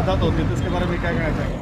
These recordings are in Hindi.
वारदात होती है तो इसके बारे में क्या कहना चाहिए?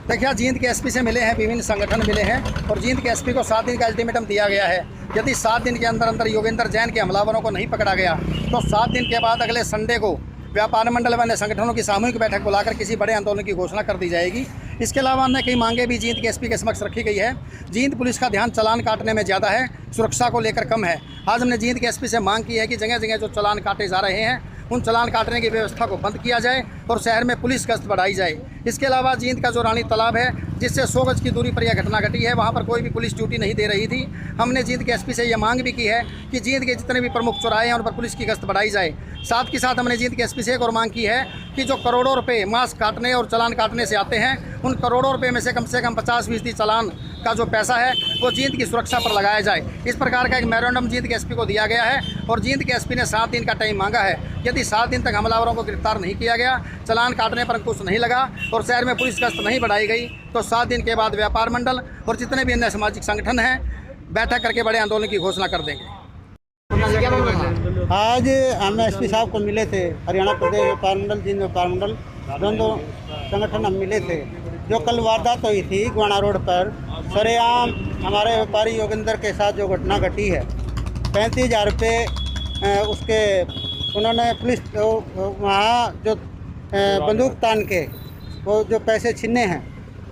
देखिए, जींद के एसपी से मिले हैं, विभिन्न संगठन मिले हैं और जींद के एसपी को 7 दिन का अल्टीमेटम दिया गया है। यदि 7 दिन के अंदर अंदर योगेंद्र जैन के हमलावरों को नहीं पकड़ा गया तो 7 दिन के बाद अगले संडे को व्यापार मंडल व अन्य संगठनों की सामूहिक बैठक बुलाकर किसी बड़े आंदोलन की घोषणा कर दी जाएगी। इसके अलावा अन्य कई मांगे भी जींद के एसपी के समक्ष रखी गई है। जींद पुलिस का ध्यान चालान काटने में ज़्यादा है, सुरक्षा को लेकर कम है। आज हमने जींद के एसपी से मांग की है कि जगह जगह जो चालान काटे जा रहे हैं उन चालान काटने की व्यवस्था को बंद किया जाए और शहर में पुलिस गश्त बढ़ाई जाए। इसके अलावा जींद का जो रानी तालाब है, जिससे 100 गज की दूरी पर यह घटना घटी है, वहाँ पर कोई भी पुलिस ड्यूटी नहीं दे रही थी। हमने जींद के एसपी से यह मांग भी की है कि जींद के जितने भी प्रमुख चौराहे हैं उन पर पुलिस की गश्त बढ़ाई जाए। साथ ही साथ हमने जींद के एसपी से एक और मांग की है कि जो करोड़ों रुपये मास्क काटने और चालान काटने से आते हैं, उन करोड़ों रुपये में से कम 50% चालान का जो पैसा है वो जींद की सुरक्षा पर लगाया जाए। इस प्रकार का एक मेमोरेंडम जींद के एसपी को दिया गया है और जींद के एसपी ने 7 दिन का टाइम मांगा है। यदि 7 दिन तक हमलावरों को गिरफ्तार नहीं किया गया, चालान काटने पर अंकुश नहीं लगा और शहर में पुलिस गश्त नहीं बढ़ाई गई तो 7 दिन के बाद व्यापार मंडल और जितने भी अन्य सामाजिक संगठन हैं बैठक करके बड़े आंदोलन की घोषणा कर देंगे। आज हम एसपी साहब को मिले थे, हरियाणा प्रदेश व्यापार मंडल, जींद व्यापार मंडल, दोनों संगठन हम मिले थे। जो कल वारदात हुई थी गुआना रोड पर, सरेआम हमारे व्यापारी योगेंद्र के साथ जो घटना घटी है, 35,000 रुपये उसके उन्होंने पुलिस वहाँ जो बंदूक तान के वो जो पैसे छीने हैं,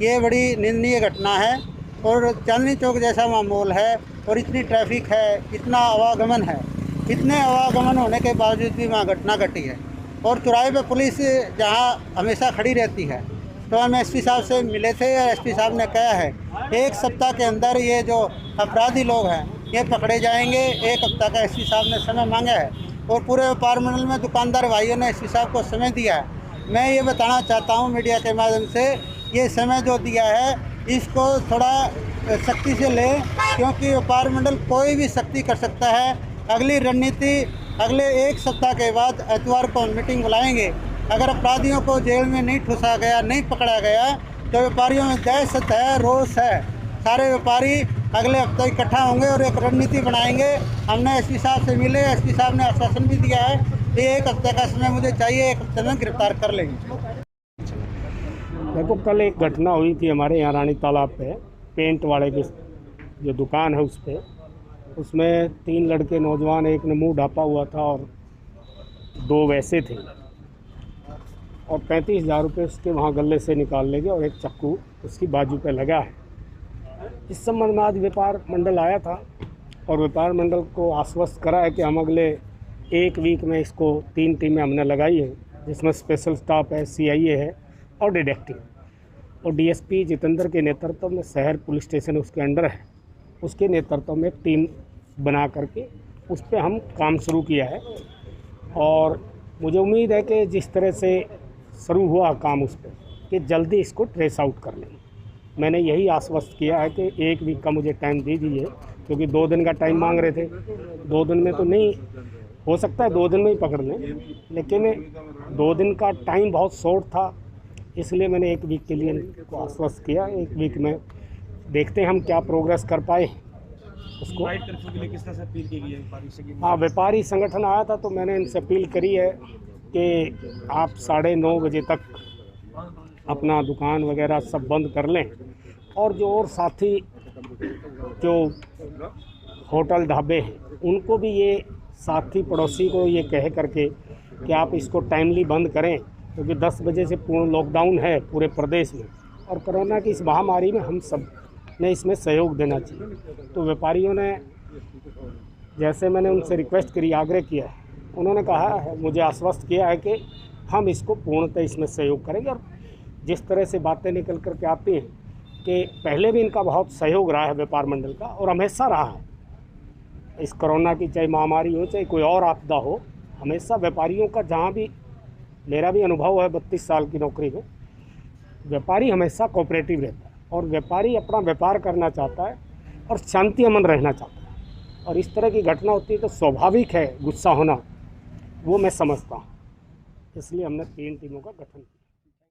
ये बड़ी निंदनीय घटना है। और चांदनी चौक जैसा माहौल है और इतनी ट्रैफिक है, इतना आवागमन है, इतने आवागमन होने के बावजूद भी वहाँ घटना घटी है। और चौराहे पे पुलिस जहाँ हमेशा खड़ी रहती है। तो हम एसपी साहब से मिले थे और एसपी साहब ने कहा है 1 सप्ताह के अंदर ये जो अपराधी लोग हैं ये पकड़े जाएंगे। 1 हफ्ता का एसपी साहब ने समय मांगा है और पूरे व्यापार मंडल में दुकानदार भाइयों ने एसपी साहब को समय दिया है। मैं ये बताना चाहता हूँ मीडिया के माध्यम से, ये समय जो दिया है इसको थोड़ा सख्ती से लें, क्योंकि व्यापार मंडल कोई भी सख्ती कर सकता है। अगली रणनीति अगले 1 सप्ताह के बाद एतवार को मीटिंग बुलाएंगे। अगर अपराधियों को जेल में नहीं ठुसा गया, नहीं पकड़ा गया, तो व्यापारियों में दहशत है, रोष है। सारे व्यापारी अगले हफ्ते इकट्ठा होंगे और एक रणनीति बनाएंगे। हमने एसपी साहब से मिले, एसपी साहब ने आश्वासन भी दिया है कि 1 हफ्ते का समय मुझे चाहिए, 1 हफ्ते में गिरफ्तार कर लेंगे। देखो, कल एक घटना हुई थी हमारे यहाँ रानी तालाब पे, पेंट वाले की जो दुकान है उस पर, उसमें 3 लड़के नौजवान, एक ने मुंह ढापा हुआ था और 2 वैसे थे, और 35,000 रुपये उसके वहाँ गले से निकाल ले गए और एक चाकू उसकी बाजू पे लगा है। इस संबंध में आज व्यापार मंडल आया था और व्यापार मंडल को आश्वस्त करा है कि हम अगले 1 वीक में इसको 3 टीमें हमने लगाई है, जिसमें स्पेशल स्टाफ है, CIA है और डिटेक्टिव, और DSP जितेंद्र के नेतृत्व में शहर पुलिस स्टेशन उसके अंडर है, उसके नेतृत्व में एक टीम बना करके उस पर हम काम शुरू किया है। और मुझे उम्मीद है कि जिस तरह से शुरू हुआ काम उस पर, कि जल्दी इसको ट्रेस आउट कर लें। मैंने यही आश्वस्त किया है कि 1 वीक का मुझे टाइम दीजिए, क्योंकि 2 दिन का टाइम मांग रहे थे। 2 दिन में तो नहीं हो सकता है, 2 दिन में ही पकड़ लें, लेकिन 2 दिन का टाइम बहुत शॉर्ट था, इसलिए मैंने 1 वीक के लिए इनको आश्वस्त किया। 1 वीक में देखते हैं हम क्या प्रोग्रेस कर पाए उसको। नाइट कर्फ्यू के लिए किस तरह से अपील की गई है? हाँ, व्यापारी संगठन आया था तो मैंने इनसे अपील करी है कि आप 9:30 बजे तक अपना दुकान वगैरह सब बंद कर लें, और जो और साथी जो होटल ढाबे हैं उनको भी ये साथी पड़ोसी को ये कह करके कि आप इसको टाइमली बंद करें, क्योंकि 10 बजे से पूर्ण लॉकडाउन है पूरे प्रदेश में, और कोरोना की इस महामारी में हम सब ने इसमें सहयोग देना चाहिए। तो व्यापारियों ने, जैसे मैंने उनसे रिक्वेस्ट करी, आग्रह किया है, उन्होंने कहा है, मुझे आश्वस्त किया है कि हम इसको पूर्णतः इसमें सहयोग करेंगे। और जिस तरह से बातें निकल कर के आती हैं कि पहले भी इनका बहुत सहयोग रहा है व्यापार मंडल का, और हमेशा रहा है। इस कोरोना की चाहे महामारी हो, चाहे कोई और आपदा हो, हमेशा व्यापारियों का, जहाँ भी मेरा भी अनुभव है 32 साल की नौकरी में, व्यापारी हमेशा कोऑपरेटिव रहता है और व्यापारी अपना व्यापार करना चाहता है और शांति अमन रहना चाहता है। और इस तरह की घटना होती है तो स्वाभाविक है गुस्सा होना, वो मैं समझता हूँ। इसलिए हमने 3 टीमों का गठन किया।